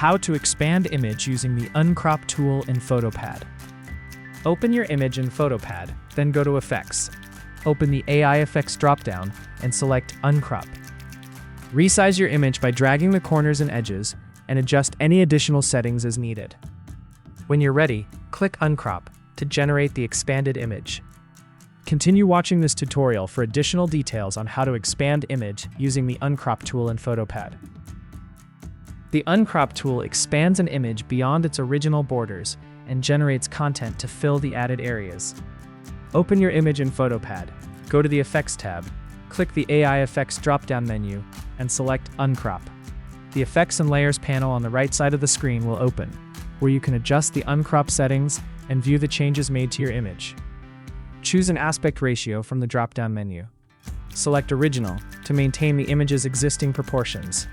How to expand image using the Uncrop tool in PhotoPad. Open your image in PhotoPad, then go to Effects. Open the AI Effects dropdown and select Uncrop. Resize your image by dragging the corners and edges and adjust any additional settings as needed. When you're ready, click Uncrop to generate the expanded image. Continue watching this tutorial for additional details on how to expand image using the Uncrop tool in PhotoPad. The Uncrop tool expands an image beyond its original borders and generates content to fill the added areas. Open your image in PhotoPad, go to the Effects tab, click the AI Effects drop-down menu, and select Uncrop. The Effects and Layers panel on the right side of the screen will open, where you can adjust the uncrop settings and view the changes made to your image. Choose an aspect ratio from the drop-down menu. Select Original to maintain the image's existing proportions.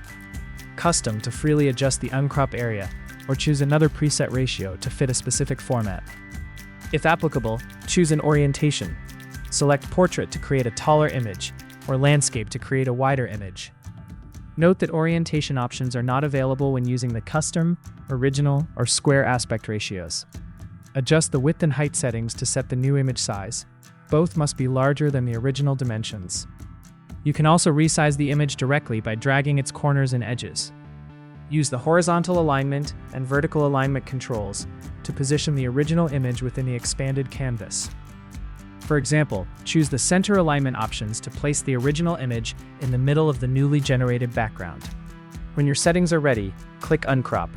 Custom to freely adjust the uncrop area, or choose another preset ratio to fit a specific format. If applicable, choose an orientation. Select Portrait to create a taller image, or Landscape to create a wider image. Note that orientation options are not available when using the custom, original, or square aspect ratios. Adjust the width and height settings to set the new image size. Both must be larger than the original dimensions. You can also resize the image directly by dragging its corners and edges. Use the horizontal alignment and vertical alignment controls to position the original image within the expanded canvas. For example, choose the center alignment options to place the original image in the middle of the newly generated background. When your settings are ready, click Uncrop.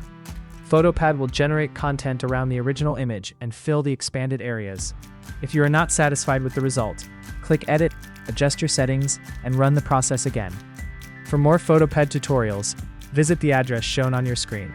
PhotoPad will generate content around the original image and fill the expanded areas. If you are not satisfied with the result, click Edit, adjust your settings, and run the process again. For more PhotoPad tutorials, visit the address shown on your screen.